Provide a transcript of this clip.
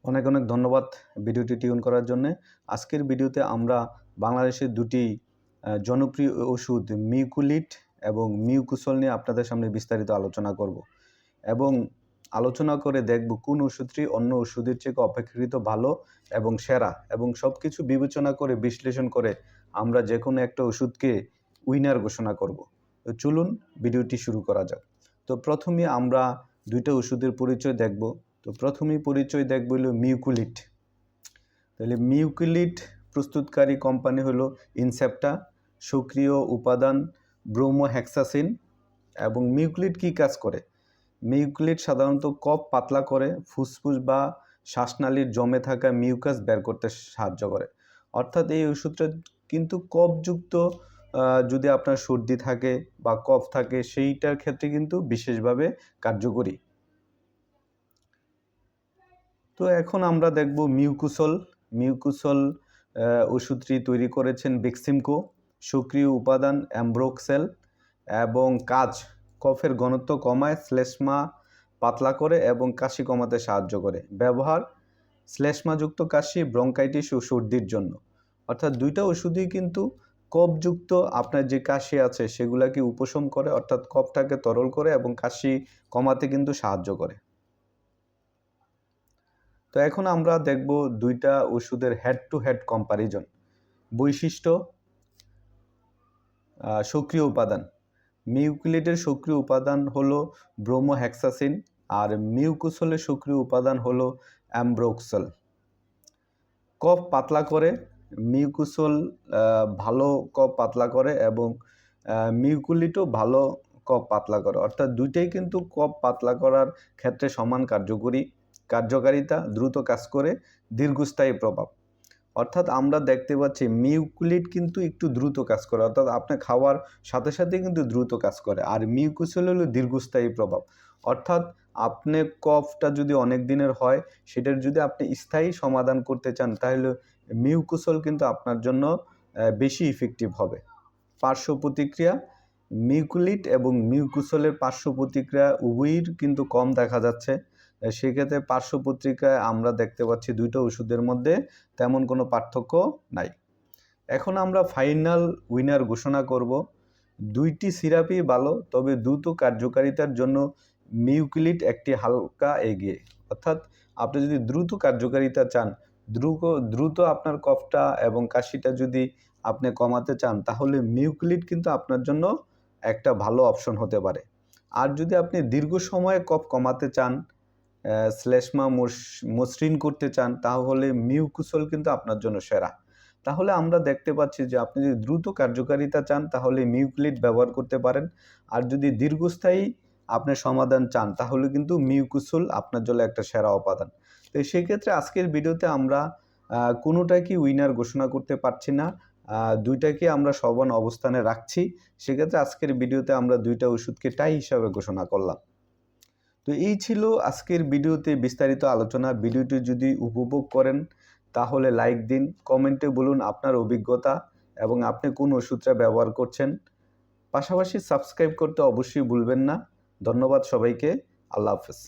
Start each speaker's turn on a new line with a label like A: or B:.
A: অনেক অনেক ধন্যবাদ ভিডিওটি টিউন করার জন্য। আজকের ভিডিওতে আমরা বাংলাদেশের দুটি জনপ্রিয় ওষুধ মিউকুলিট এবং মিউকুসল নিয়ে আপনাদের সামনে বিস্তারিত আলোচনা করব এবং আলোচনা করে দেখব কোন ওষুধটি অন্য ওষুধের চেয়ে অপেক্ষাকৃত ভালো এবং সেরা, এবং সব কিছু বিবেচনা করে বিশ্লেষণ করে আমরা যে কোনো একটা ওষুধকে উইনার ঘোষণা করব। তো চলুন ভিডিওটি শুরু করা যাক। তো প্রথমে আমরা দুইটা ওষুধের পরিচয় দেখব। তো প্রথমেই পরিচয় দেখব হলো মিউকুলিট। তাহলে মিউকুলিট প্রস্তুতকারী কোম্পানি হলো ইনসেপ্টা, সক্রিয় উপাদান ব্রোমোহেক্সাসিন। এবং মিউকুলিট কী কাজ করে? মিউকুলিট সাধারণত কফ পাতলা করে, ফুসফুস বা শ্বাসনালীর জমে থাকা মিউকাস বের করতে সাহায্য করে। অর্থাৎ এই ওষুধটা কিন্তু কফযুক্ত যদি আপনার সর্দি থাকে বা কফ থাকে সেইটার ক্ষেত্রে কিন্তু বিশেষভাবে কার্যকরী। তো এখন আমরা দেখব মিউকুসল। মিউকুসল ওষুধটি তৈরি করেছেন বেক্সিমকো। সক্রিয় উপাদান অ্যাম্ব্রোক্সেল এবং কাজ কফের ঘনত্ব কমায়, শ্লেষ্মা পাতলা করে এবং কাশি কমাতে সাহায্য করে। ব্যবহার শ্লেষ্মাযুক্ত কাশি, ব্রঙ্কাইটিস ও সর্দির জন্য। অর্থাৎ দুইটা ওষুধই কিন্তু কফযুক্ত আপনার যে কাশি আছে সেগুলাকে উপশম করে, অর্থাৎ কফটাকে তরল করে এবং কাশি কমাতে কিন্তু সাহায্য করে। তো এখন আমরা দেখব দুইটা ওষুধের হেড টু হেড কম্পারিজন। বৈশিষ্ট্য, সক্রিয় উপাদান। মিউকুলিটের সক্রিয় উপাদান হলো ব্রোমোহেক্সাসিন আর মিউকুসলের সক্রিয় উপাদান হলো অ্যাম্ব্রোক্সল। কফ পাতলা করে, মিউকুসল ভালো কফ পাতলা করে এবং মিউকুলিটও ভালো কফ পাতলা করে। অর্থাৎ দুইটাই কিন্তু কফ পাতলা করার ক্ষেত্রে সমান কার্যকারিতা, দ্রুত কাজ করে, দীর্ঘস্থায়ী প্রভাব। অর্থাৎ আমরা দেখতে পাচ্ছি মিউকুলিট কিন্তু একটু দ্রুত কাজ করে, অর্থাৎ আপনি খাওয়ার সাথে সাথে কিন্তু দ্রুত কাজ করে। আর মিউকুসল হলো দীর্ঘস্থায়ী প্রভাব। অর্থাৎ আপনি কফটা যদি অনেক দিনের হয় সেটার যদি আপনি স্থায়ী সমাধান করতে চান তাহলে মিউকুসল কিন্তু আপনার জন্য বেশি ইফেক্টিভ হবে। পার্শ্ব প্রতিক্রিয়া, মিউকুলিট এবং মিউকুসলের পার্শ্ব প্রতিক্রিয়া উভয়ের কিন্তু কম দেখা যাচ্ছে। সেক্ষেত্রে পার্শ্ব প্রতিক্রিয়ায় আমরা দেখতে পাচ্ছি দুইটা ওষুধের মধ্যে তেমন কোনো পার্থক্য নাই। এখন আমরা ফাইনাল উইনার ঘোষণা করব। দুইটি সিরাপই ভালো, তবে দ্রুত কার্যকারিতার জন্য মিউকুলিট একটি হালকা এগিয়ে। অর্থাৎ আপনি যদি দ্রুত কার্যকারিতা চান, দ্রুত আপনার কফটা এবং কাশিটা যদি আপনি কমাতে চান তাহলে মিউকুলিট কিন্তু আপনার জন্য একটা ভালো অপশন হতে পারে। আর যদি আপনি দীর্ঘ সময়ে কফ কমাতে চান, শ্লেষ্মা মসৃণ করতে চান, তাহলে মিউকুসল কিন্তু আপনার জন্য সেরা। তাহলে আমরা দেখতে পাচ্ছি যে আপনি যদি দ্রুত কার্যকারিতা চান তাহলে মিউকুলিট ব্যবহার করতে পারেন, আর যদি দীর্ঘস্থায়ী আপনি সমাধান চান তাহলে কিন্তু মিউকুসল আপনার জন্য একটা সেরা উপাদান। তো সেক্ষেত্রে আজকের ভিডিওতে আমরা কোনোটাকে উইনার ঘোষণা করতে পারছি না, দুইটাকে আমরা সমান অবস্থানে রাখছি। সেক্ষেত্রে আজকের ভিডিওতে আমরা দুইটা ওষুধকে টাই হিসাবে ঘোষণা করলাম। তো এই ছিল আজকের ভিডিওতে বিস্তারিত আলোচনা। ভিডিওটি যদি উপভোগ করেন তাহলে লাইক দিন, কমেন্টে বলুন আপনার অভিজ্ঞতা এবং আপনি কোন ওষুধটা ব্যবহার করছেন। পাশাপাশি সাবস্ক্রাইব করতে অবশ্যই ভুলবেন না। ধন্যবাদ সবাইকে। আল্লাহ হাফেজ।